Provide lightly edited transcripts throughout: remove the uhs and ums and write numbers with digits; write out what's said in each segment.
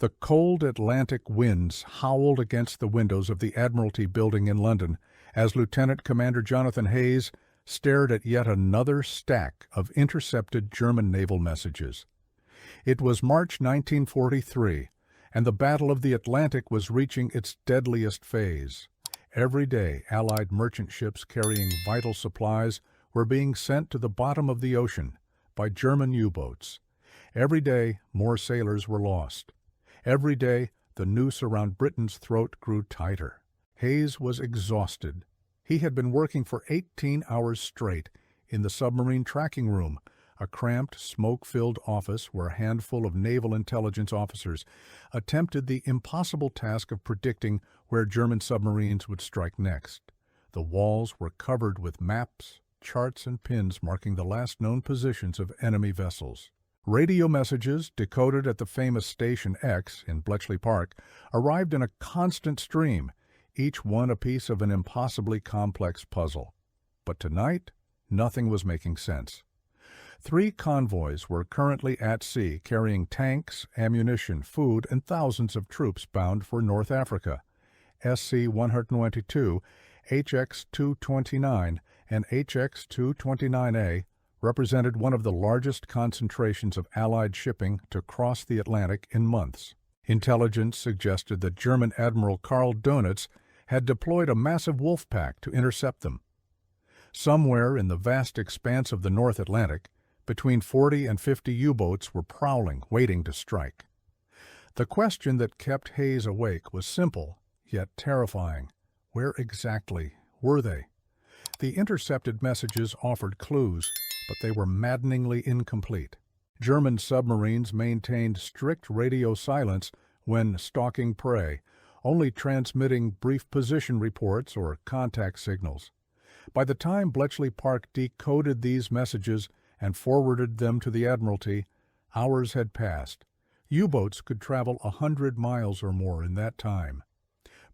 The cold Atlantic winds howled against the windows of the Admiralty building in London as Lieutenant Commander Jonathan Hayes stared at yet another stack of intercepted German naval messages. It was March 1943, and the Battle of the Atlantic was reaching its deadliest phase. Every day, Allied merchant ships carrying vital supplies were being sent to the bottom of the ocean by German U-boats. Every day, more sailors were lost. Every day, the noose around Britain's throat grew tighter. Hayes was exhausted. He had been working for 18 hours straight in the submarine tracking room, a cramped, smoke-filled office where a handful of naval intelligence officers attempted the impossible task of predicting where German submarines would strike next. The walls were covered with maps, charts, and pins marking the last known positions of enemy vessels. Radio messages, decoded at the famous Station X in Bletchley Park, arrived in a constant stream, each one a piece of an impossibly complex puzzle. But tonight, nothing was making sense. 3 convoys were currently at sea, carrying tanks, ammunition, food, and thousands of troops bound for North Africa. SC-122, HX-229, and HX-229A represented one of the largest concentrations of Allied shipping to cross the Atlantic in months. Intelligence suggested that German Admiral Karl Dönitz had deployed a massive wolf pack to intercept them. Somewhere in the vast expanse of the North Atlantic, between 40 and 50 U-boats were prowling, waiting to strike. The question that kept Hayes awake was simple, yet terrifying. Where exactly were they? The intercepted messages offered clues, but they were maddeningly incomplete. German submarines maintained strict radio silence when stalking prey, only transmitting brief position reports or contact signals. By the time Bletchley Park decoded these messages and forwarded them to the Admiralty, hours had passed. U-boats could travel 100 miles or more in that time.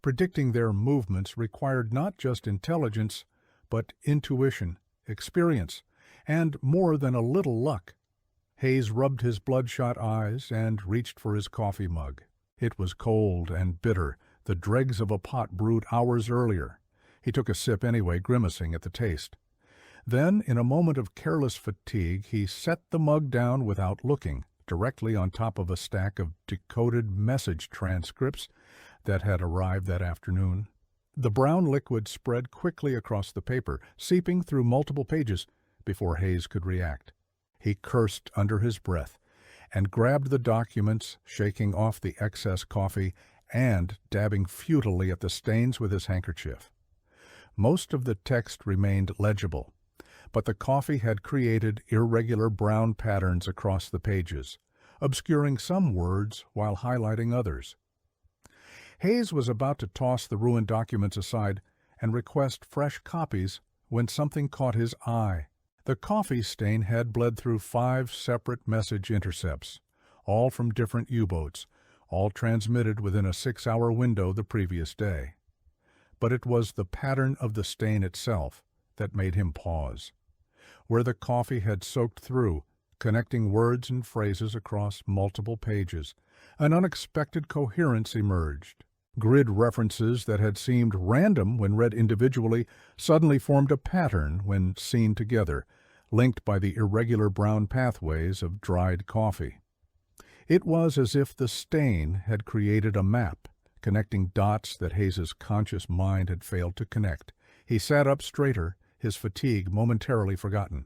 Predicting their movements required not just intelligence, but intuition, experience, and more than a little luck. Hayes rubbed his bloodshot eyes and reached for his coffee mug. It was cold and bitter, the dregs of a pot brewed hours earlier. He took a sip anyway, grimacing at the taste. Then, in a moment of careless fatigue, he set the mug down without looking, directly on top of a stack of decoded message transcripts that had arrived that afternoon. The brown liquid spread quickly across the paper, seeping through multiple pages before Hayes could react. He cursed under his breath and grabbed the documents, shaking off the excess coffee and dabbing futilely at the stains with his handkerchief. Most of the text remained legible, but the coffee had created irregular brown patterns across the pages, obscuring some words while highlighting others. Hayes was about to toss the ruined documents aside and request fresh copies when something caught his eye. The coffee stain had bled through 5 separate message intercepts, all from different U-boats, all transmitted within a 6-hour window the previous day. But it was the pattern of the stain itself that made him pause. Where the coffee had soaked through, connecting words and phrases across multiple pages, an unexpected coherence emerged. Grid references that had seemed random when read individually suddenly formed a pattern when seen together, linked by the irregular brown pathways of dried coffee. It was as if the stain had created a map, connecting dots that Hayes's conscious mind had failed to connect. He sat up straighter, his fatigue momentarily forgotten.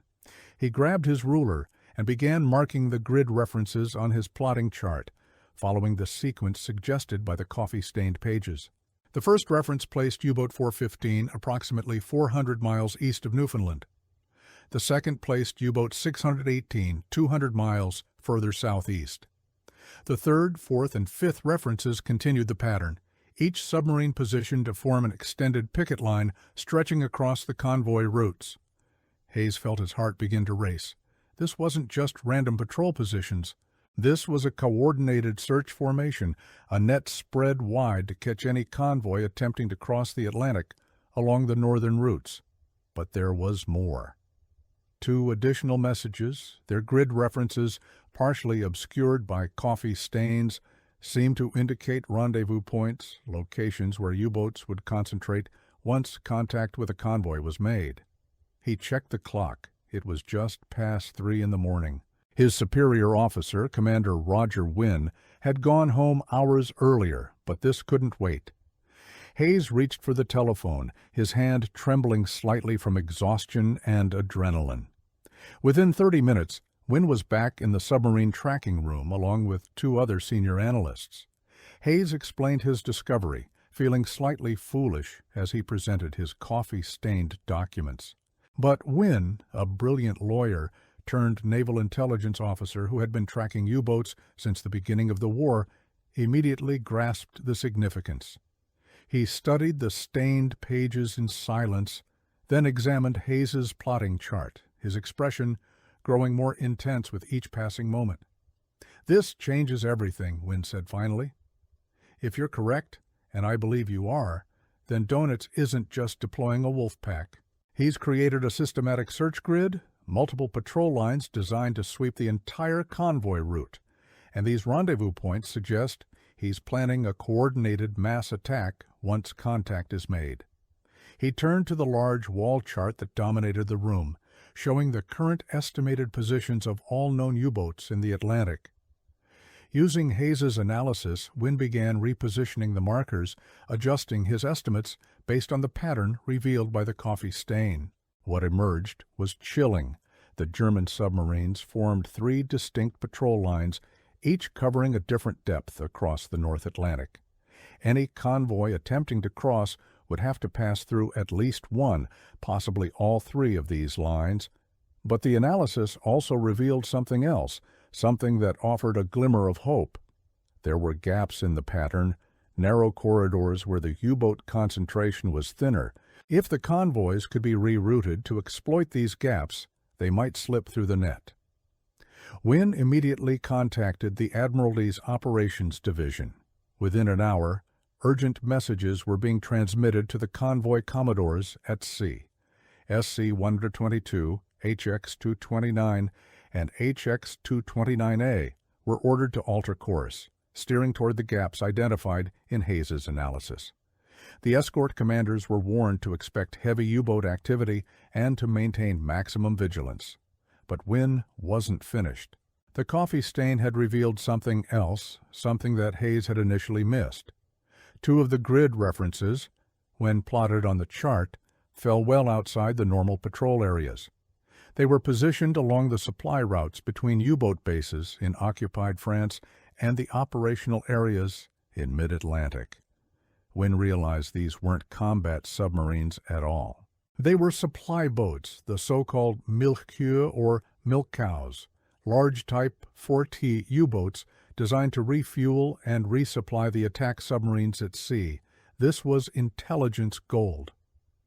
He grabbed his ruler and began marking the grid references on his plotting chart, following the sequence suggested by the coffee-stained pages. The first reference placed U-boat 415 approximately 400 miles east of Newfoundland. The second placed U-boat 618 200 miles further southeast. The third, fourth, and fifth references continued the pattern, each submarine positioned to form an extended picket line stretching across the convoy routes. Hayes felt his heart begin to race. This wasn't just random patrol positions. This was a coordinated search formation, a net spread wide to catch any convoy attempting to cross the Atlantic along the northern routes. But there was more. 2 additional messages, their grid references partially obscured by coffee stains, seemed to indicate rendezvous points, locations where U-boats would concentrate once contact with a convoy was made. He checked the clock. It was just past 3 in the morning. His superior officer, Commander Roger Wynne, had gone home hours earlier, but this couldn't wait. Hayes reached for the telephone, his hand trembling slightly from exhaustion and adrenaline. Within 30 minutes, Wynne was back in the submarine tracking room along with 2 other senior analysts. Hayes explained his discovery, feeling slightly foolish as he presented his coffee-stained documents. But Wynne, a brilliant lawyer turned naval intelligence officer who had been tracking U-boats since the beginning of the war, immediately grasped the significance. He studied the stained pages in silence, then examined Hayes's plotting chart, his expression growing more intense with each passing moment. "This changes everything," Wynne said finally. "If you're correct, and I believe you are, then Donitz isn't just deploying a wolf pack. He's created a systematic search grid, multiple patrol lines designed to sweep the entire convoy route, and these rendezvous points suggest he's planning a coordinated mass attack once contact is made." He turned to the large wall chart that dominated the room, showing the current estimated positions of all known U-boats in the Atlantic. Using Hayes's analysis, Wynne began repositioning the markers, adjusting his estimates based on the pattern revealed by the coffee stain. What emerged was chilling. The German submarines formed 3 distinct patrol lines, each covering a different depth across the North Atlantic. Any convoy attempting to cross would have to pass through at least one, possibly all 3 of these lines. But the analysis also revealed something else, something that offered a glimmer of hope. There were gaps in the pattern, narrow corridors where the U-boat concentration was thinner. If the convoys could be rerouted to exploit these gaps, they might slip through the net. Wynne immediately contacted the Admiralty's Operations Division. Within an hour, urgent messages were being transmitted to the convoy commodores at sea. SC-122, HX-229, and HX-229A were ordered to alter course, steering toward the gaps identified in Hayes's analysis. The escort commanders were warned to expect heavy U-boat activity and to maintain maximum vigilance. But Wynne wasn't finished. The coffee stain had revealed something else, something that Hayes had initially missed. 2 of the grid references, when plotted on the chart, fell well outside the normal patrol areas. They were positioned along the supply routes between U-boat bases in occupied France and the operational areas in mid-Atlantic. Wynne realized these weren't combat submarines at all. They were supply boats, the so-called Milchkühe or milk cows, large Type 4T U-boats designed to refuel and resupply the attack submarines at sea. This was intelligence gold.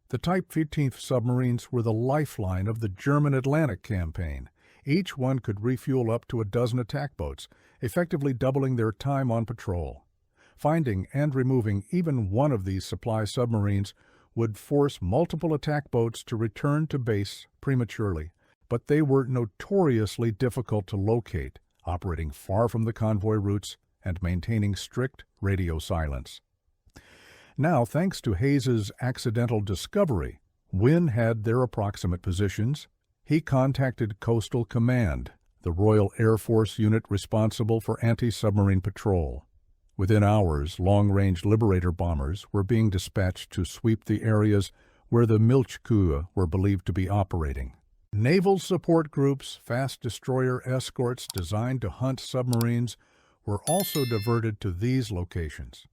The Type 15 submarines were the lifeline of the German Atlantic campaign. Each one could refuel up to a dozen attack boats, effectively doubling their time on patrol. Finding and removing even one of these supply submarines would force multiple attack boats to return to base prematurely, but they were notoriously difficult to locate, operating far from the convoy routes and maintaining strict radio silence. Now, thanks to Hayes's accidental discovery, Wynne had their approximate positions. He contacted Coastal Command, the Royal Air Force unit responsible for anti-submarine patrol. Within hours, long-range Liberator bombers were being dispatched to sweep the areas where the Milchkühe were believed to be operating. Naval support groups, fast destroyer escorts designed to hunt submarines, were also diverted to these locations.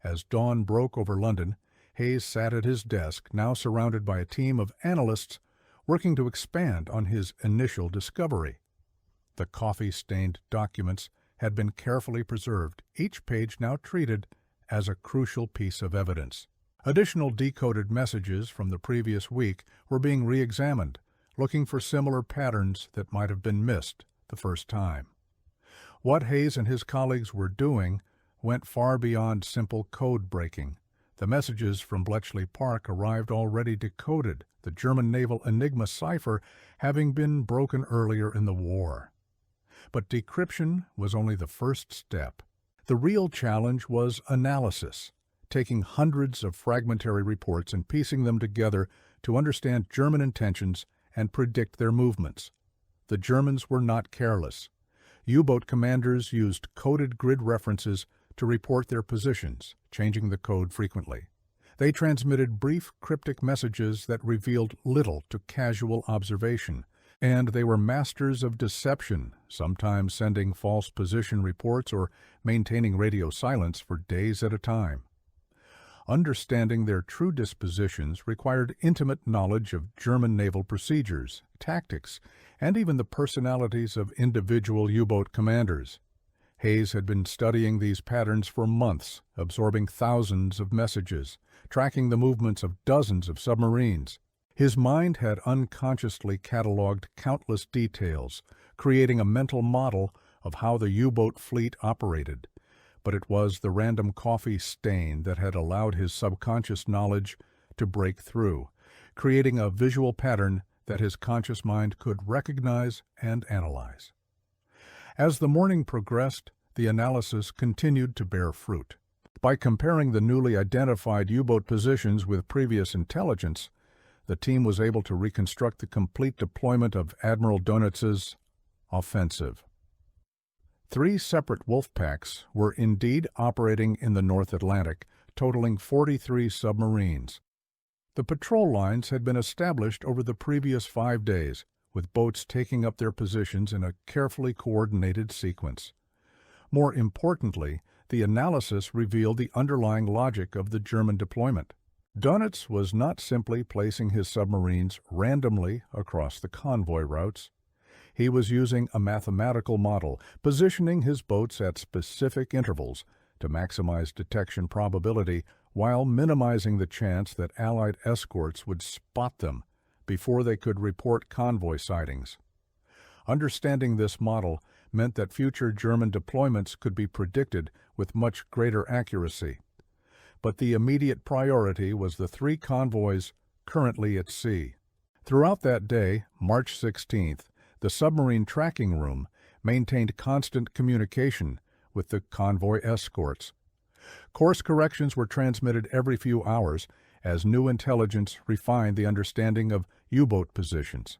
As dawn broke over London, Hayes sat at his desk, now surrounded by a team of analysts working to expand on his initial discovery. The coffee-stained documents had been carefully preserved, each page now treated as a crucial piece of evidence. Additional decoded messages from the previous week were being re-examined, looking for similar patterns that might have been missed the first time. What Hayes and his colleagues were doing went far beyond simple code breaking. The messages from Bletchley Park arrived already decoded, the German naval Enigma cipher having been broken earlier in the war. But decryption was only the first step. The real challenge was analysis, taking hundreds of fragmentary reports and piecing them together to understand German intentions and predict their movements. The Germans were not careless. U-boat commanders used coded grid references to report their positions, changing the code frequently. They transmitted brief, cryptic messages that revealed little to casual observation, and they were masters of deception, sometimes sending false position reports or maintaining radio silence for days at a time. Understanding their true dispositions required intimate knowledge of German naval procedures, tactics, and even the personalities of individual U-boat commanders. Hayes had been studying these patterns for months, absorbing thousands of messages, tracking the movements of dozens of submarines. His mind had unconsciously cataloged countless details, creating a mental model of how the U-boat fleet operated. But it was the random coffee stain that had allowed his subconscious knowledge to break through, creating a visual pattern that his conscious mind could recognize and analyze. As the morning progressed, the analysis continued to bear fruit. By comparing the newly identified U-boat positions with previous intelligence, the team was able to reconstruct the complete deployment of Admiral Donitz's offensive. 3 separate wolf packs were indeed operating in the North Atlantic, totaling 43 submarines. The patrol lines had been established over the previous 5 days, with boats taking up their positions in a carefully coordinated sequence. More importantly, the analysis revealed the underlying logic of the German deployment. Dönitz was not simply placing his submarines randomly across the convoy routes. He was using a mathematical model, positioning his boats at specific intervals to maximize detection probability while minimizing the chance that Allied escorts would spot them before they could report convoy sightings. Understanding this model meant that future German deployments could be predicted with much greater accuracy. But the immediate priority was the 3 convoys currently at sea. Throughout that day, March 16th, the submarine tracking room maintained constant communication with the convoy escorts. Course corrections were transmitted every few hours as new intelligence refined the understanding of U-boat positions.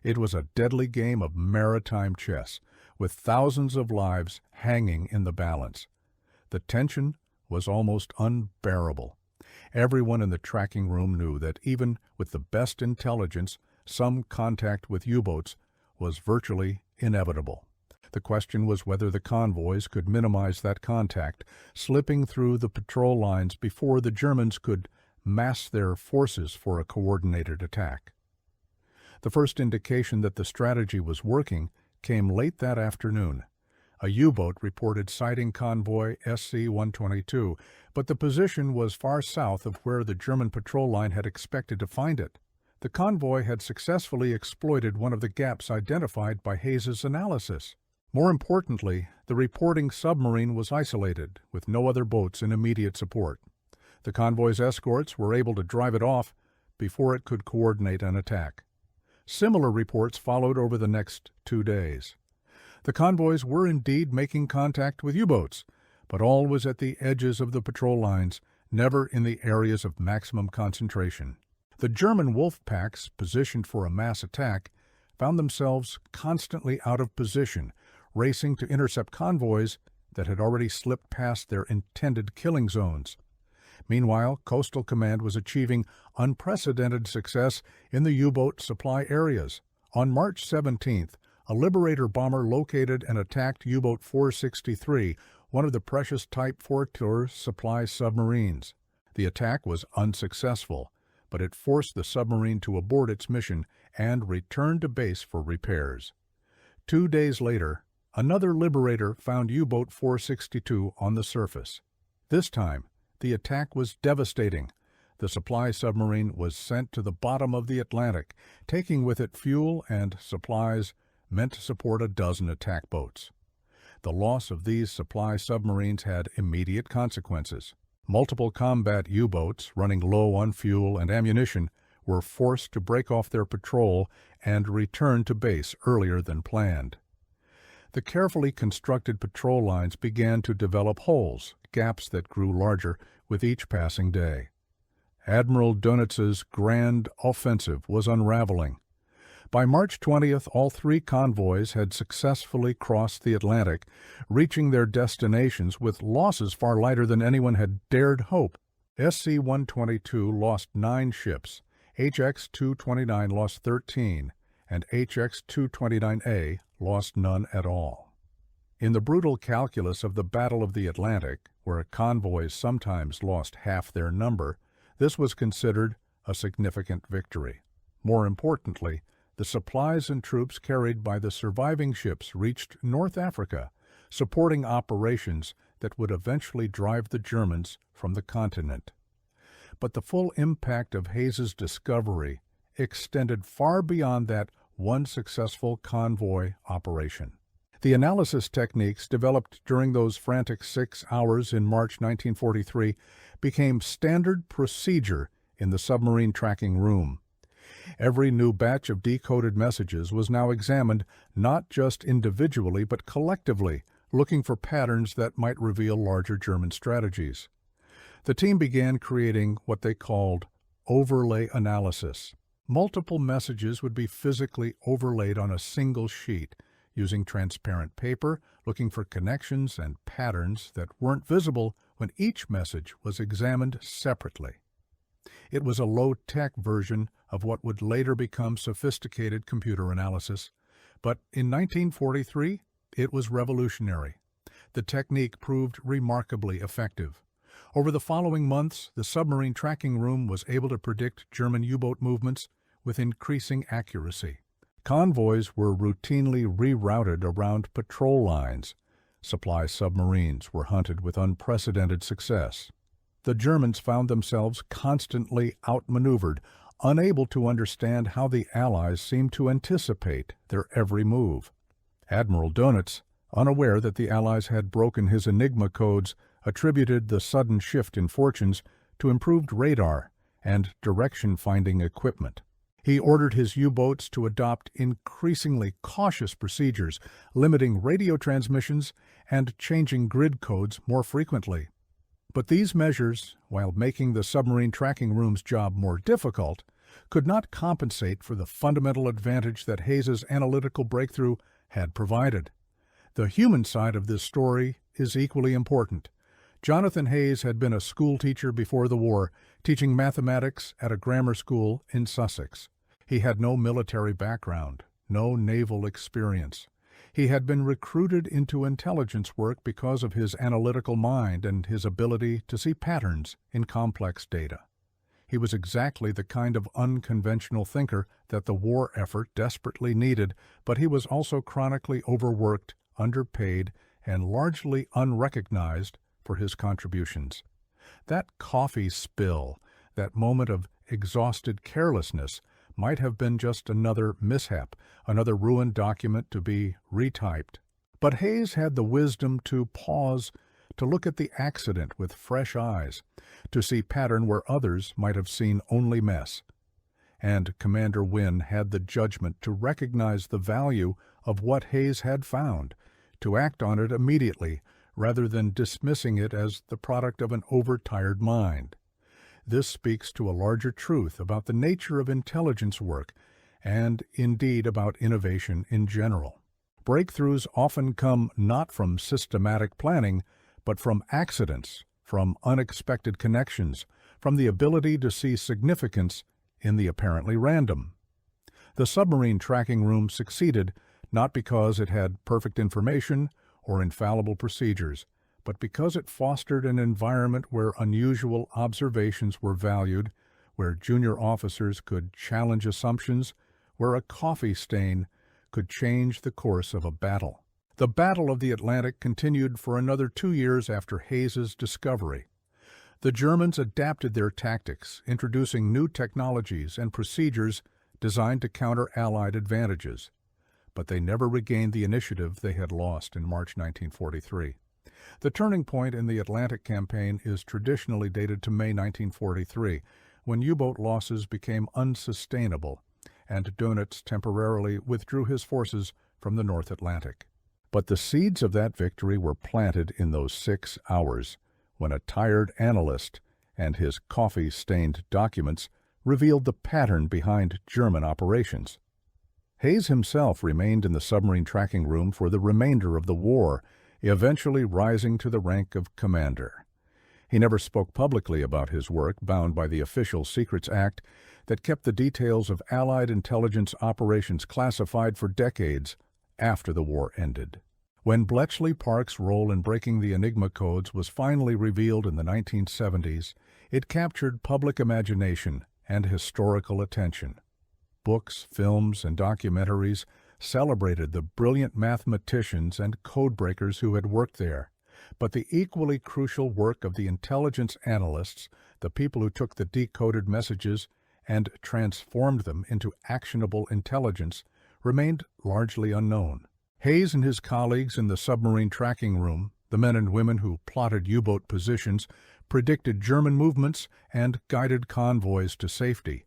It was a deadly game of maritime chess, with thousands of lives hanging in the balance. The tension was almost unbearable. Everyone in the tracking room knew that even with the best intelligence, some contact with U-boats was virtually inevitable. The question was whether the convoys could minimize that contact, slipping through the patrol lines before the Germans could mass their forces for a coordinated attack. The first indication that the strategy was working came late that afternoon. A U-boat reported sighting convoy SC-122, but the position was far south of where the German patrol line had expected to find it. The convoy had successfully exploited one of the gaps identified by Hayes's analysis. More importantly, the reporting submarine was isolated, with no other boats in immediate support. The convoy's escorts were able to drive it off before it could coordinate an attack. Similar reports followed over the next 2 days. The convoys were indeed making contact with U-boats, but all was at the edges of the patrol lines, never in the areas of maximum concentration. The German wolf packs, positioned for a mass attack, found themselves constantly out of position, racing to intercept convoys that had already slipped past their intended killing zones. Meanwhile, Coastal Command was achieving unprecedented success in the U-boat supply areas. On March 17th, a Liberator bomber located and attacked U-boat 463, one of the precious Type 4 Tours supply submarines. The attack was unsuccessful, but it forced the submarine to abort its mission and return to base for repairs. 2 days later, another Liberator found U-boat 462 on the surface. This time, the attack was devastating. The supply submarine was sent to the bottom of the Atlantic, taking with it fuel and supplies meant to support a dozen attack boats. The loss of these supply submarines had immediate consequences. Multiple combat U-boats running low on fuel and ammunition were forced to break off their patrol and return to base earlier than planned. The carefully constructed patrol lines began to develop holes, gaps that grew larger with each passing day. Admiral Dönitz's grand offensive was unraveling. By March 20th, all three convoys had successfully crossed the Atlantic, reaching their destinations with losses far lighter than anyone had dared hope. SC-122 lost 9 ships, HX-229 lost 13, and HX-229A lost none at all. In the brutal calculus of the Battle of the Atlantic, where convoys sometimes lost half their number, this was considered a significant victory. More importantly, the supplies and troops carried by the surviving ships reached North Africa, supporting operations that would eventually drive the Germans from the continent. But the full impact of Hayes's discovery extended far beyond that one successful convoy operation. The analysis techniques developed during those frantic 6 hours in March 1943 became standard procedure in the submarine tracking room. Every new batch of decoded messages was now examined not just individually but collectively, looking for patterns that might reveal larger German strategies. The team began creating what they called overlay analysis. Multiple messages would be physically overlaid on a single sheet, using transparent paper, looking for connections and patterns that weren't visible when each message was examined separately. It was a low-tech version of what would later become sophisticated computer analysis, but in 1943 it was revolutionary. The technique proved remarkably effective. Over the following months, the submarine tracking room was able to predict German U-boat movements with increasing accuracy. Convoys were routinely rerouted around patrol lines. Supply submarines were hunted with unprecedented success. The Germans found themselves constantly outmaneuvered, unable to understand how the Allies seemed to anticipate their every move. Admiral Dönitz, unaware that the Allies had broken his Enigma codes, attributed the sudden shift in fortunes to improved radar and direction-finding equipment. He ordered his U-boats to adopt increasingly cautious procedures, limiting radio transmissions and changing grid codes more frequently. But these measures, while making the submarine tracking room's job more difficult, could not compensate for the fundamental advantage that Hayes's analytical breakthrough had provided. The human side of this story is equally important. Jonathan Hayes had been a schoolteacher before the war, teaching mathematics at a grammar school in Sussex. He had no military background, no naval experience. He had been recruited into intelligence work because of his analytical mind and his ability to see patterns in complex data. He was exactly the kind of unconventional thinker that the war effort desperately needed, but he was also chronically overworked, underpaid, and largely unrecognized for his contributions. That coffee spill, that moment of exhausted carelessness, might have been just another mishap, another ruined document to be retyped. But Hayes had the wisdom to pause, to look at the accident with fresh eyes, to see pattern where others might have seen only mess. And Commander Wynne had the judgment to recognize the value of what Hayes had found, to act on it immediately, rather than dismissing it as the product of an overtired mind. This speaks to a larger truth about the nature of intelligence work, and indeed about innovation in general. Breakthroughs often come not from systematic planning, but from accidents, from unexpected connections, from the ability to see significance in the apparently random. The submarine tracking room succeeded not because it had perfect information or infallible procedures, but because it fostered an environment where unusual observations were valued, where junior officers could challenge assumptions, where a coffee stain could change the course of a battle. The Battle of the Atlantic continued for another 2 years after Hayes's discovery. The Germans adapted their tactics, introducing new technologies and procedures designed to counter Allied advantages. But they never regained the initiative they had lost in March 1943. The turning point in the Atlantic campaign is traditionally dated to May 1943, when U-boat losses became unsustainable, and Dönitz temporarily withdrew his forces from the North Atlantic. But the seeds of that victory were planted in those 6 hours, when a tired analyst and his coffee-stained documents revealed the pattern behind German operations. Hayes himself remained in the submarine tracking room for the remainder of the war, eventually rising to the rank of commander. He never spoke publicly about his work, bound by the Official Secrets Act that kept the details of Allied intelligence operations classified for decades after the war ended. When Bletchley Park's role in breaking the Enigma codes was finally revealed in the 1970s, it captured public imagination and historical attention. Books, films, and documentaries celebrated the brilliant mathematicians and codebreakers who had worked there. But the equally crucial work of the intelligence analysts, the people who took the decoded messages and transformed them into actionable intelligence, remained largely unknown. Hayes and his colleagues in the submarine tracking room, the men and women who plotted U-boat positions, predicted German movements, and guided convoys to safety,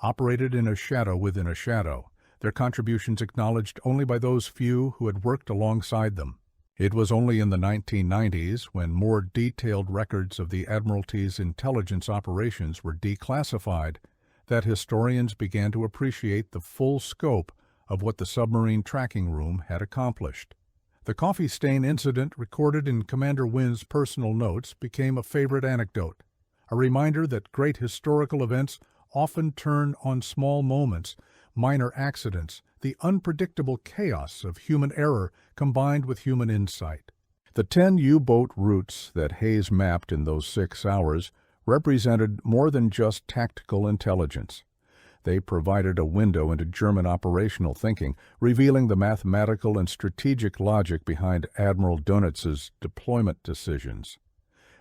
operated in a shadow within a shadow, their contributions acknowledged only by those few who had worked alongside them. It was only in the 1990s, when more detailed records of the Admiralty's intelligence operations were declassified, that historians began to appreciate the full scope of what the submarine tracking room had accomplished. The coffee stain incident recorded in Commander Wynn's personal notes became a favorite anecdote, a reminder that great historical events often turn on small moments, minor accidents, the unpredictable chaos of human error combined with human insight. The 10 U-boat routes that Hayes mapped in those 6 hours represented more than just tactical intelligence. They provided a window into German operational thinking, revealing the mathematical and strategic logic behind Admiral Dönitz's deployment decisions.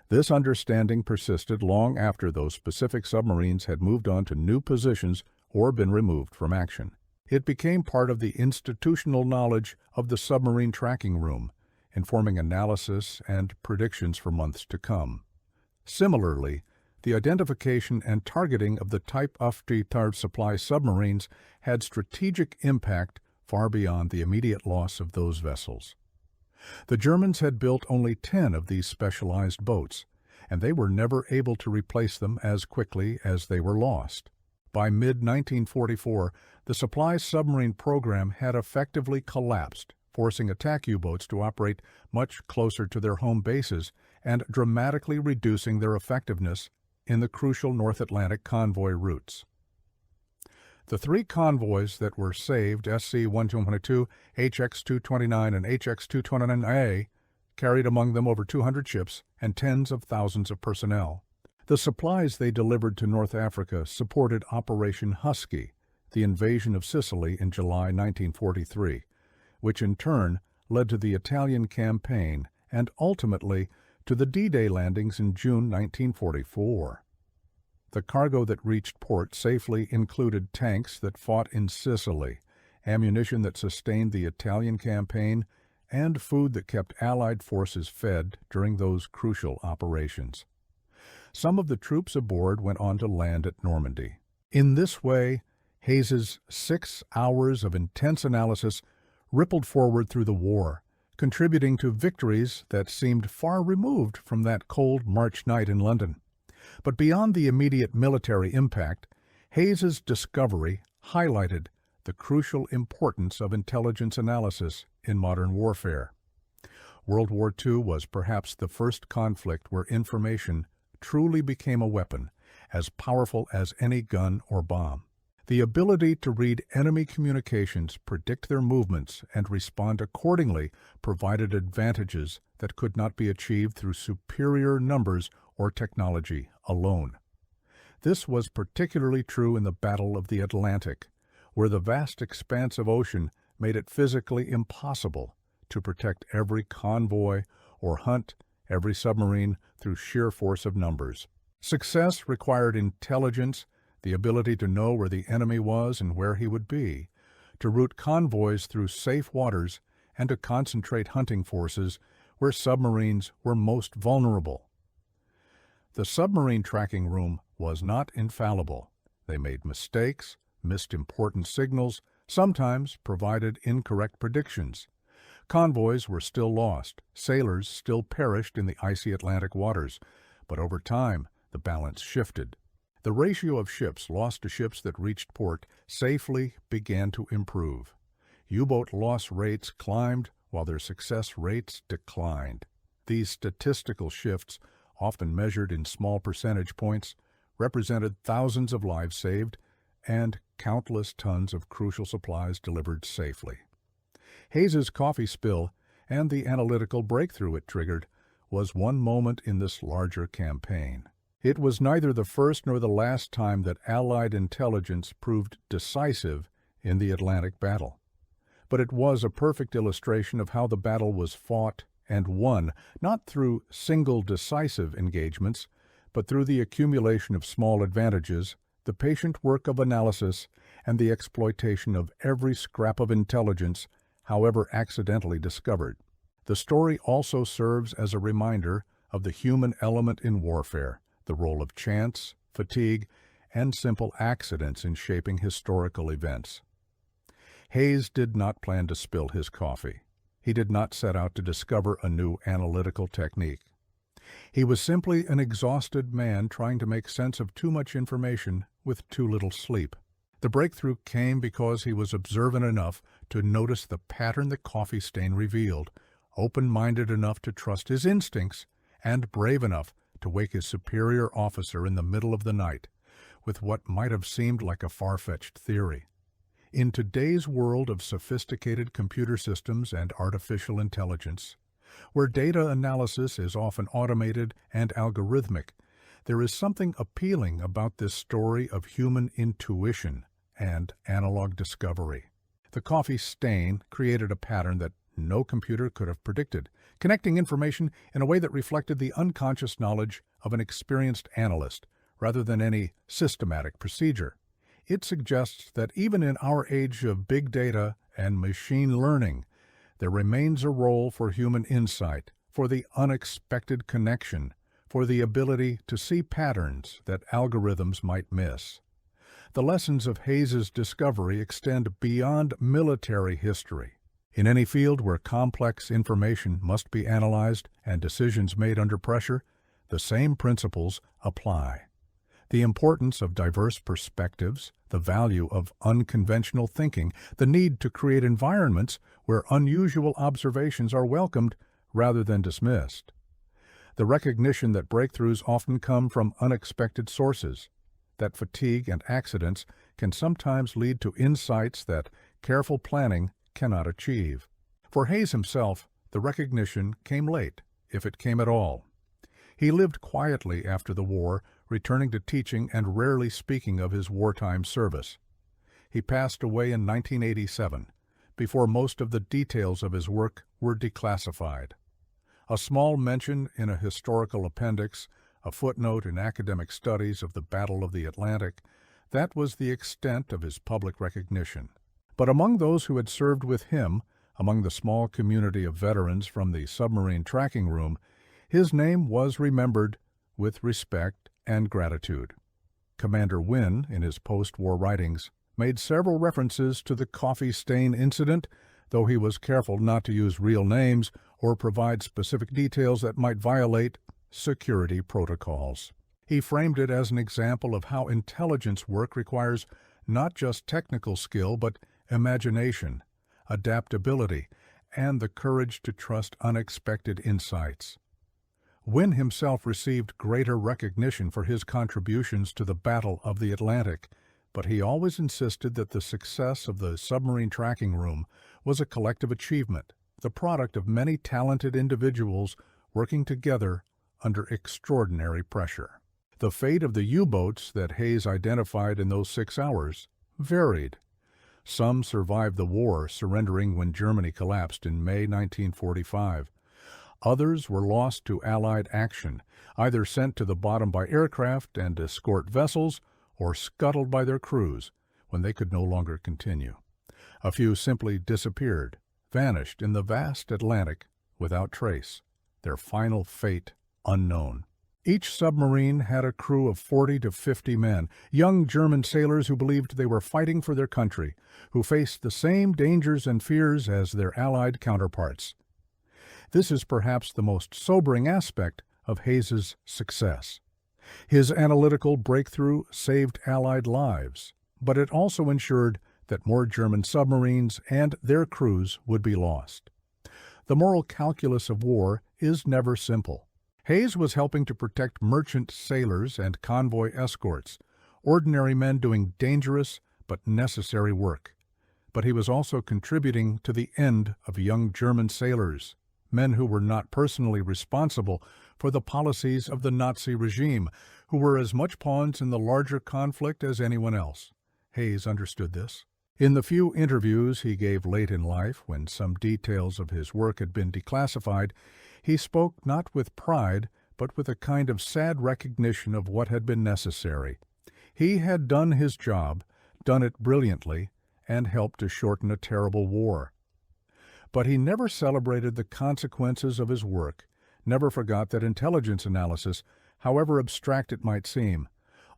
This understanding persisted long after those specific submarines had moved on to new positions or been removed from action. It became part of the institutional knowledge of the submarine tracking room, informing analysis and predictions for months to come. Similarly, the identification and targeting of the Type Auftrag supply submarines had strategic impact far beyond the immediate loss of those vessels. The Germans had built only 10 of these specialized boats, and they were never able to replace them as quickly as they were lost. By mid-1944, the supply submarine program had effectively collapsed, forcing attack U-boats to operate much closer to their home bases and dramatically reducing their effectiveness in the crucial North Atlantic convoy routes. The 3 convoys that were saved, SC-1222, HX-229, and HX-229A, carried among them over 200 ships and tens of thousands of personnel. The supplies they delivered to North Africa supported Operation Husky, the invasion of Sicily in July 1943, which in turn led to the Italian campaign and ultimately to the D-Day landings in June 1944. The cargo that reached port safely included tanks that fought in Sicily, ammunition that sustained the Italian campaign, and food that kept Allied forces fed during those crucial operations. Some of the troops aboard went on to land at Normandy. In this way, Hayes's 6 hours of intense analysis rippled forward through the war, contributing to victories that seemed far removed from that cold March night in London. But beyond the immediate military impact, Hayes's discovery highlighted the crucial importance of intelligence analysis in modern warfare. World War II was perhaps the first conflict where information truly became a weapon, as powerful as any gun or bomb. The ability to read enemy communications, predict their movements, and respond accordingly provided advantages that could not be achieved through superior numbers or technology alone. This was particularly true in the Battle of the Atlantic, where the vast expanse of ocean made it physically impossible to protect every convoy or hunt every submarine through sheer force of numbers. Success required intelligence, the ability to know where the enemy was and where he would be, to route convoys through safe waters, and to concentrate hunting forces where submarines were most vulnerable. The submarine tracking room was not infallible. They made mistakes, missed important signals, sometimes provided incorrect predictions. Convoys were still lost, sailors still perished in the icy Atlantic waters, but over time the balance shifted. The ratio of ships lost to ships that reached port safely began to improve. U-boat loss rates climbed while their success rates declined. These statistical shifts, often measured in small percentage points, represented thousands of lives saved and countless tons of crucial supplies delivered safely. Hayes's coffee spill and the analytical breakthrough it triggered was one moment in this larger campaign. It was neither the first nor the last time that Allied intelligence proved decisive in the Atlantic battle. But it was a perfect illustration of how the battle was fought and won, not through single decisive engagements, but through the accumulation of small advantages, the patient work of analysis, and the exploitation of every scrap of intelligence, however accidentally discovered. The story also serves as a reminder of the human element in warfare, the role of chance, fatigue, and simple accidents in shaping historical events. Hayes did not plan to spill his coffee. He did not set out to discover a new analytical technique. He was simply an exhausted man trying to make sense of too much information with too little sleep. The breakthrough came because he was observant enough to notice the pattern the coffee stain revealed, open-minded enough to trust his instincts, and brave enough to wake his superior officer in the middle of the night with what might have seemed like a far-fetched theory. In today's world of sophisticated computer systems and artificial intelligence, where data analysis is often automated and algorithmic, there is something appealing about this story of human intuition and analog discovery. The coffee stain created a pattern that no computer could have predicted, connecting information in a way that reflected the unconscious knowledge of an experienced analyst rather than any systematic procedure. It suggests that even in our age of big data and machine learning, there remains a role for human insight, for the unexpected connection, for the ability to see patterns that algorithms might miss. The lessons of Hayes's discovery extend beyond military history. In any field where complex information must be analyzed and decisions made under pressure, the same principles apply. The importance of diverse perspectives, the value of unconventional thinking, the need to create environments where unusual observations are welcomed rather than dismissed. The recognition that breakthroughs often come from unexpected sources, that fatigue and accidents can sometimes lead to insights that careful planning cannot achieve. For Hayes himself, the recognition came late, if it came at all. He lived quietly after the war, returning to teaching and rarely speaking of his wartime service. He passed away in 1987, before most of the details of his work were declassified. A small mention in a historical appendix, a footnote in academic studies of the Battle of the Atlantic, that was the extent of his public recognition. But among those who had served with him, among the small community of veterans from the submarine tracking room, his name was remembered with respect and gratitude. Commander Wynne, in his post-war writings, made several references to the coffee stain incident, though he was careful not to use real names or provide specific details that might violate security protocols. He framed it as an example of how intelligence work requires not just technical skill, but imagination, adaptability, and the courage to trust unexpected insights. Wynne himself received greater recognition for his contributions to the Battle of the Atlantic, but he always insisted that the success of the submarine tracking room was a collective achievement, the product of many talented individuals working together under extraordinary pressure. The fate of the U-boats that Hayes identified in those 6 hours varied. Some survived the war, surrendering when Germany collapsed in May 1945. Others were lost to Allied action, either sent to the bottom by aircraft and escort vessels or scuttled by their crews when they could no longer continue. A few simply disappeared, vanished in the vast Atlantic without trace, their final fate unknown. Each submarine had a crew of 40 to 50 men, young German sailors who believed they were fighting for their country, who faced the same dangers and fears as their Allied counterparts. This is perhaps the most sobering aspect of Hayes's success. His analytical breakthrough saved Allied lives, but it also ensured that more German submarines and their crews would be lost. The moral calculus of war is never simple. Hayes was helping to protect merchant sailors and convoy escorts, ordinary men doing dangerous but necessary work. But he was also contributing to the end of young German sailors, men who were not personally responsible for the policies of the Nazi regime, who were as much pawns in the larger conflict as anyone else. Hayes understood this. In the few interviews he gave late in life, when some details of his work had been declassified, he spoke not with pride, but with a kind of sad recognition of what had been necessary. He had done his job, done it brilliantly, and helped to shorten a terrible war. But he never celebrated the consequences of his work, never forgot that intelligence analysis, however abstract it might seem,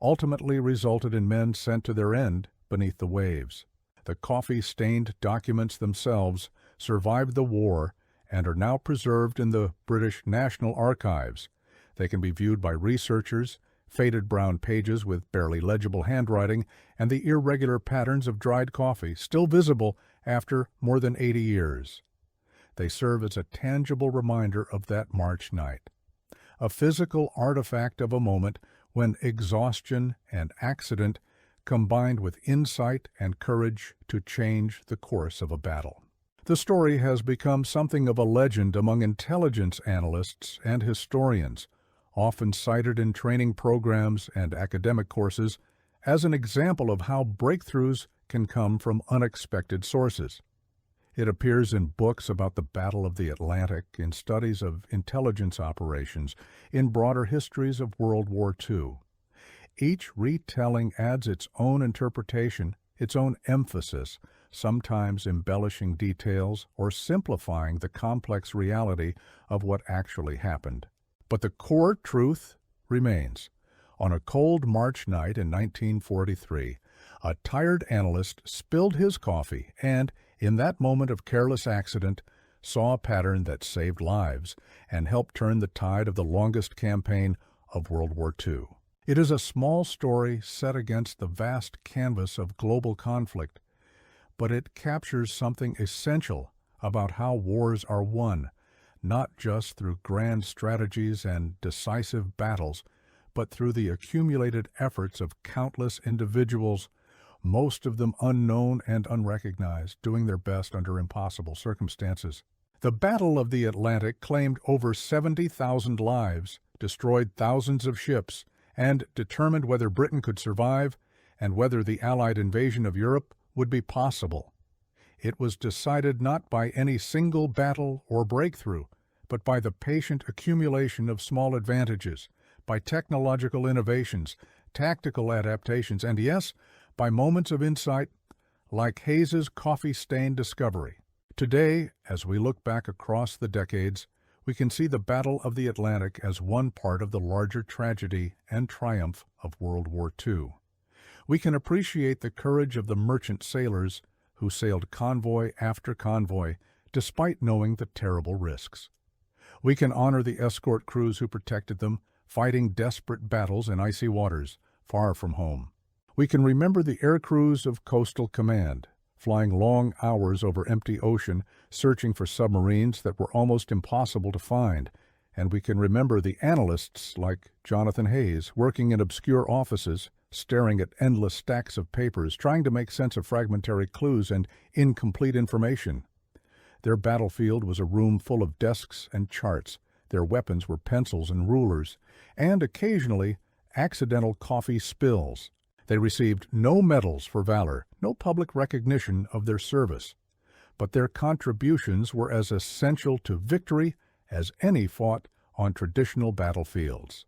ultimately resulted in men sent to their end beneath the waves. The coffee-stained documents themselves survived the war and are now preserved in the British National Archives. They can be viewed by researchers, faded brown pages with barely legible handwriting, and the irregular patterns of dried coffee, still visible after more than 80 years. They serve as a tangible reminder of that March night, a physical artifact of a moment when exhaustion and accident combined with insight and courage to change the course of a battle. The story has become something of a legend among intelligence analysts and historians, often cited in training programs and academic courses as an example of how breakthroughs can come from unexpected sources. It appears in books about the Battle of the Atlantic, in studies of intelligence operations, in broader histories of World War II. Each retelling adds its own interpretation, its own emphasis, sometimes embellishing details or simplifying the complex reality of what actually happened. But the core truth remains. On a cold March night in 1943, a tired analyst spilled his coffee and, in that moment of careless accident, saw a pattern that saved lives and helped turn the tide of the longest campaign of World War II. It is a small story set against the vast canvas of global conflict, but it captures something essential about how wars are won, not just through grand strategies and decisive battles, but through the accumulated efforts of countless individuals, most of them unknown and unrecognized, doing their best under impossible circumstances. The Battle of the Atlantic claimed over 70,000 lives, destroyed thousands of ships, and determined whether Britain could survive and whether the Allied invasion of Europe would be possible. It was decided not by any single battle or breakthrough, but by the patient accumulation of small advantages, by technological innovations, tactical adaptations, and yes, by moments of insight like Hayes's coffee-stained discovery. Today, as we look back across the decades, we can see the Battle of the Atlantic as one part of the larger tragedy and triumph of World War II. We can appreciate the courage of the merchant sailors who sailed convoy after convoy, despite knowing the terrible risks. We can honor the escort crews who protected them, fighting desperate battles in icy waters, far from home. We can remember the air crews of Coastal Command, flying long hours over empty ocean, searching for submarines that were almost impossible to find. And we can remember the analysts like Jonathan Hayes, working in obscure offices, staring at endless stacks of papers, trying to make sense of fragmentary clues and incomplete information. Their battlefield was a room full of desks and charts. Their weapons were pencils and rulers, and occasionally accidental coffee spills. They received no medals for valor, no public recognition of their service, but their contributions were as essential to victory as any fought on traditional battlefields.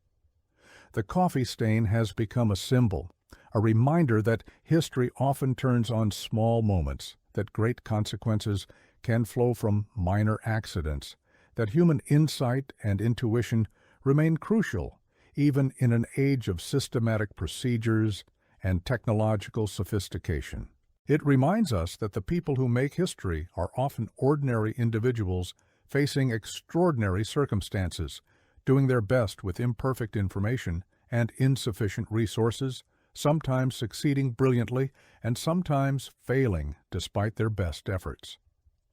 The coffee stain has become a symbol, a reminder that history often turns on small moments, that great consequences can flow from minor accidents, that human insight and intuition remain crucial even in an age of systematic procedures and technological sophistication. It reminds us that the people who make history are often ordinary individuals facing extraordinary circumstances, doing their best with imperfect information and insufficient resources, sometimes succeeding brilliantly and sometimes failing despite their best efforts.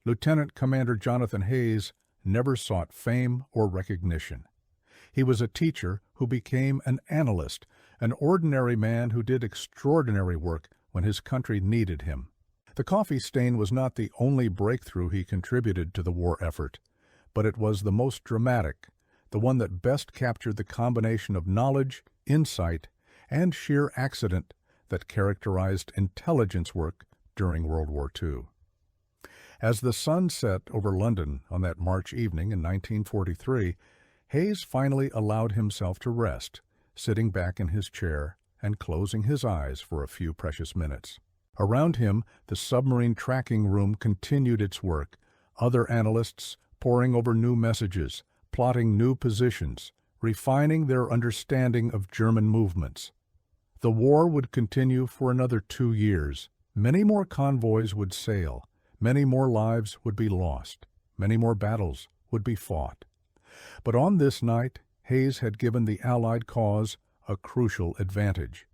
Lieutenant Commander Jonathan Hayes never sought fame or recognition. He was a teacher who became an analyst, an ordinary man who did extraordinary work when his country needed him. The coffee stain was not the only breakthrough he contributed to the war effort, but it was the most dramatic, the one that best captured the combination of knowledge, insight, and sheer accident that characterized intelligence work during World War II. As the sun set over London on that March evening in 1943, Hayes finally allowed himself to rest, sitting back in his chair and closing his eyes for a few precious minutes. Around him, the submarine tracking room continued its work, other analysts poring over new messages, plotting new positions, refining their understanding of German movements. The war would continue for another 2 years. Many more convoys would sail. Many more lives would be lost. Many more battles would be fought. But on this night, Hayes had given the Allied cause a crucial advantage.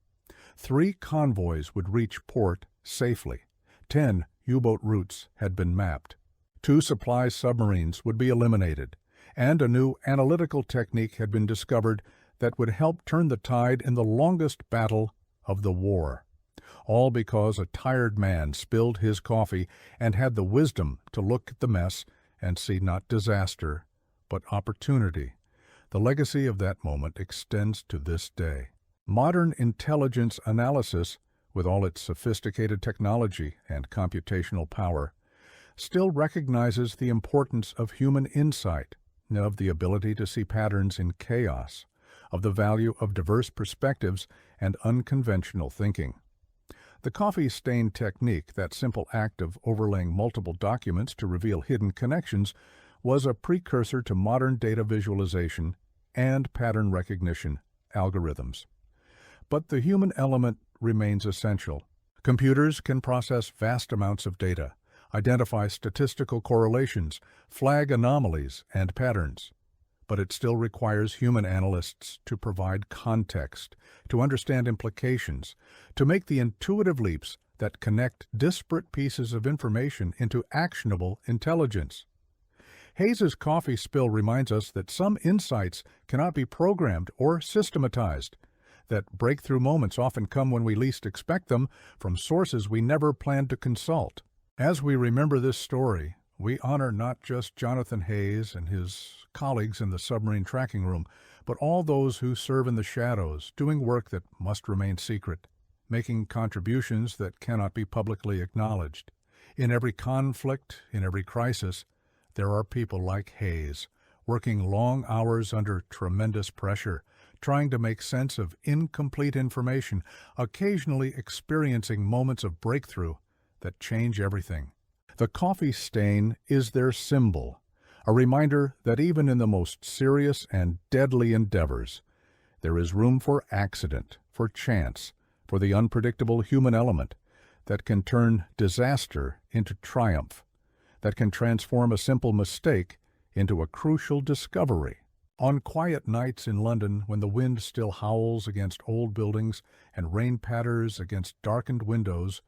3 convoys would reach port safely. 10 U-boat routes had been mapped. 2 supply submarines would be eliminated, and a new analytical technique had been discovered that would help turn the tide in the longest battle of the war. All because a tired man spilled his coffee and had the wisdom to look at the mess and see not disaster, but opportunity. The legacy of that moment extends to this day. Modern intelligence analysis, with all its sophisticated technology and computational power, still recognizes the importance of human insight, of the ability to see patterns in chaos, of the value of diverse perspectives and unconventional thinking. The coffee stain technique, that simple act of overlaying multiple documents to reveal hidden connections, was a precursor to modern data visualization and pattern recognition algorithms. But the human element remains essential. Computers can process vast amounts of data, identify statistical correlations, flag anomalies and patterns. But it still requires human analysts to provide context, to understand implications, to make the intuitive leaps that connect disparate pieces of information into actionable intelligence. Hayes's coffee spill reminds us that some insights cannot be programmed or systematized, that breakthrough moments often come when we least expect them, from sources we never planned to consult. As we remember this story, we honor not just Jonathan Hayes and his colleagues in the submarine tracking room, but all those who serve in the shadows, doing work that must remain secret, making contributions that cannot be publicly acknowledged. In every conflict, in every crisis, there are people like Hayes, working long hours under tremendous pressure, trying to make sense of incomplete information, occasionally experiencing moments of breakthrough that change everything. The coffee stain is their symbol, a reminder that even in the most serious and deadly endeavors, there is room for accident, for chance, for the unpredictable human element that can turn disaster into triumph, that can transform a simple mistake into a crucial discovery. On quiet nights in London, when the wind still howls against old buildings and rain patters against darkened windows,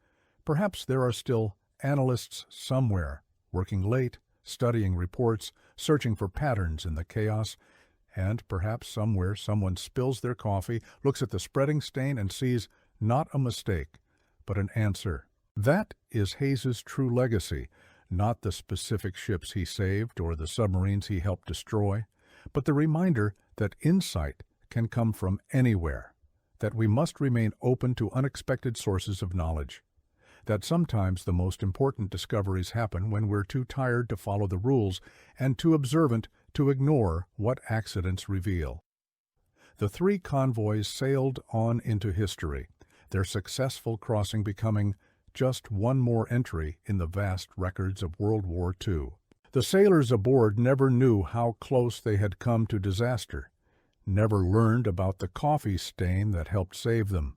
perhaps there are still analysts somewhere, working late, studying reports, searching for patterns in the chaos, and perhaps somewhere someone spills their coffee, looks at the spreading stain, and sees not a mistake, but an answer. That is Hayes's true legacy, not the specific ships he saved or the submarines he helped destroy, but the reminder that insight can come from anywhere, that we must remain open to unexpected sources of knowledge, that sometimes the most important discoveries happen when we're too tired to follow the rules and too observant to ignore what accidents reveal. The 3 convoys sailed on into history, their successful crossing becoming just one more entry in the vast records of World War II. The sailors aboard never knew how close they had come to disaster. never learned about the coffee stain that helped save them.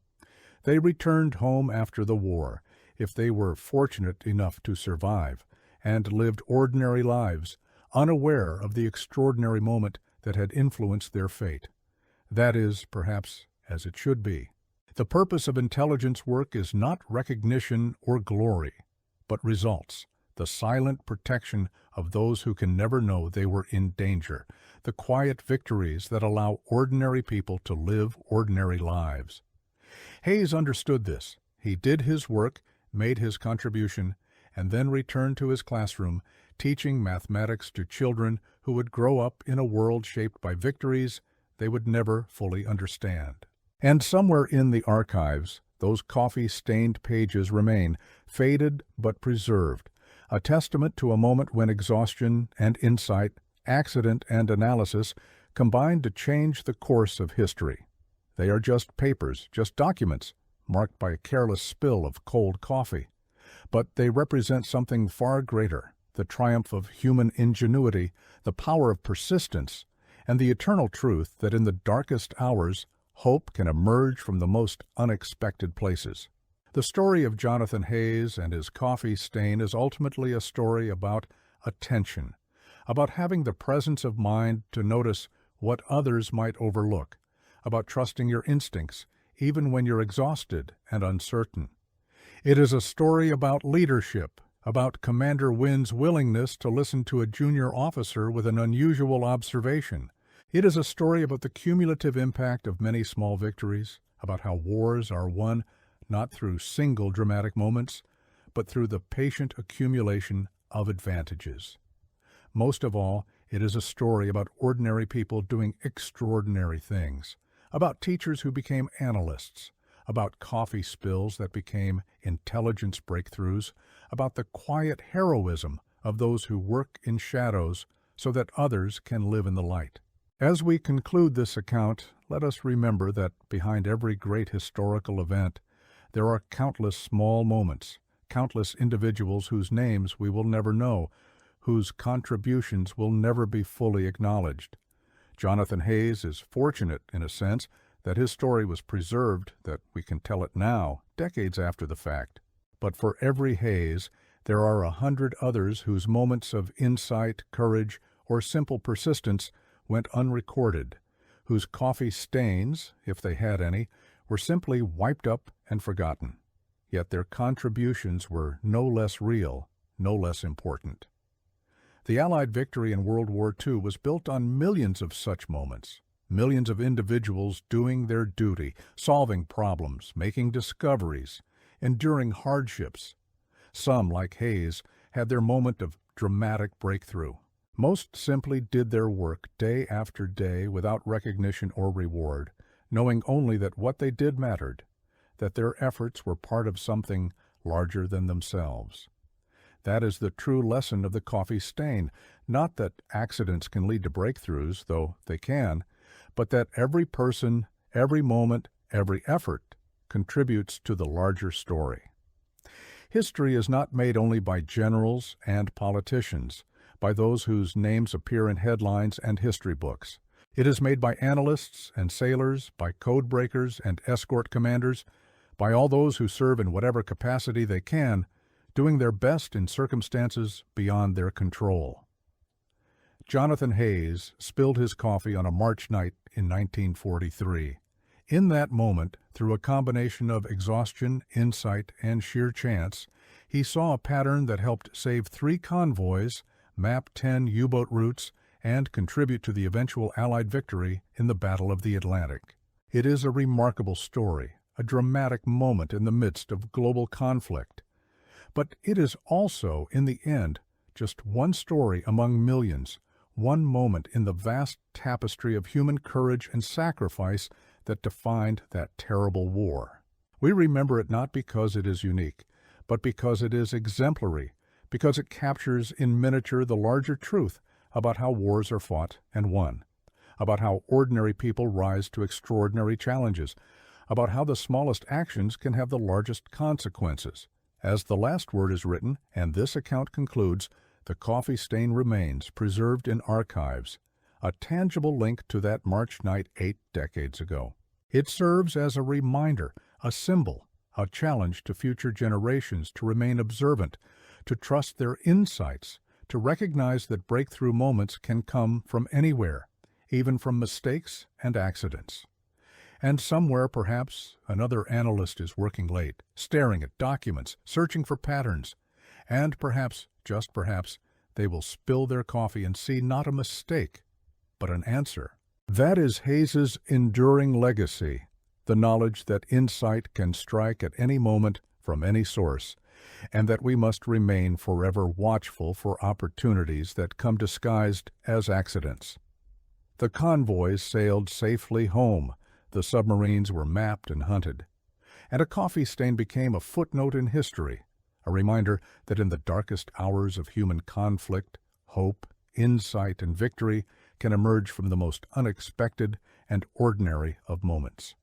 They returned home after the war, if they were fortunate enough to survive, and lived ordinary lives, unaware of the extraordinary moment that had influenced their fate. That is, perhaps, as it should be. The purpose of intelligence work is not recognition or glory, but results, the silent protection of those who can never know they were in danger, the quiet victories that allow ordinary people to live ordinary lives. Hayes understood this. He did his work, made his contribution, and then returned to his classroom, teaching mathematics to children who would grow up in a world shaped by victories they would never fully understand. And somewhere in the archives, those coffee-stained pages remain, faded but preserved, a testament to a moment when exhaustion and insight, accident and analysis combined to change the course of history. They are just papers, just documents, marked by a careless spill of cold coffee. But they represent something far greater, the triumph of human ingenuity, the power of persistence, and the eternal truth that in the darkest hours, hope can emerge from the most unexpected places. The story of Jonathan Hayes and his coffee stain is ultimately a story about attention, about having the presence of mind to notice what others might overlook, about trusting your instincts, even when you're exhausted and uncertain. It is a story about leadership, about Commander Wynn's willingness to listen to a junior officer with an unusual observation. It is a story about the cumulative impact of many small victories, about how wars are won not through single dramatic moments, but through the patient accumulation of advantages. Most of all, it is a story about ordinary people doing extraordinary things, about teachers who became analysts, about coffee spills that became intelligence breakthroughs, about the quiet heroism of those who work in shadows so that others can live in the light. As we conclude this account, let us remember that behind every great historical event, there are countless small moments, countless individuals whose names we will never know, whose contributions will never be fully acknowledged. Jonathan Hayes is fortunate, in a sense, that his story was preserved, that we can tell it now, decades after the fact. But for every Hayes, there are 100 others whose moments of insight, courage, or simple persistence went unrecorded, whose coffee stains, if they had any, were simply wiped up and forgotten. Yet their contributions were no less real, no less important. The Allied victory in World War II was built on millions of such moments, millions of individuals doing their duty, solving problems, making discoveries, enduring hardships. Some, like Hayes, had their moment of dramatic breakthrough. Most simply did their work day after day without recognition or reward, knowing only that what they did mattered, that their efforts were part of something larger than themselves. That is the true lesson of the coffee stain, not that accidents can lead to breakthroughs, though they can, but that every person, every moment, every effort contributes to the larger story. History is not made only by generals and politicians, by those whose names appear in headlines and history books. It is made by analysts and sailors, by code breakers and escort commanders, by all those who serve in whatever capacity they can, doing their best in circumstances beyond their control. Jonathan Hayes spilled his coffee on a March night in 1943. In that moment, through a combination of exhaustion, insight, and sheer chance, he saw a pattern that helped save 3 convoys, map 10 U-boat routes, and contribute to the eventual Allied victory in the Battle of the Atlantic. It is a remarkable story, a dramatic moment in the midst of global conflict. But it is also, in the end, just one story among millions, one moment in the vast tapestry of human courage and sacrifice that defined that terrible war. We remember it not because it is unique, but because it is exemplary, because it captures in miniature the larger truth about how wars are fought and won, about how ordinary people rise to extraordinary challenges, about how the smallest actions can have the largest consequences. As the last word is written, and this account concludes, the coffee stain remains preserved in archives, a tangible link to that March night 8 decades ago. It serves as a reminder, a symbol, a challenge to future generations to remain observant, to trust their insights, to recognize that breakthrough moments can come from anywhere, even from mistakes and accidents. And somewhere, perhaps, another analyst is working late, staring at documents, searching for patterns, and perhaps, just perhaps, they will spill their coffee and see not a mistake, but an answer. That is Hayes's enduring legacy, the knowledge that insight can strike at any moment from any source, and that we must remain forever watchful for opportunities that come disguised as accidents. The convoys sailed safely home, the submarines were mapped and hunted, and a coffee stain became a footnote in history, a reminder that in the darkest hours of human conflict, hope, insight, and victory can emerge from the most unexpected and ordinary of moments.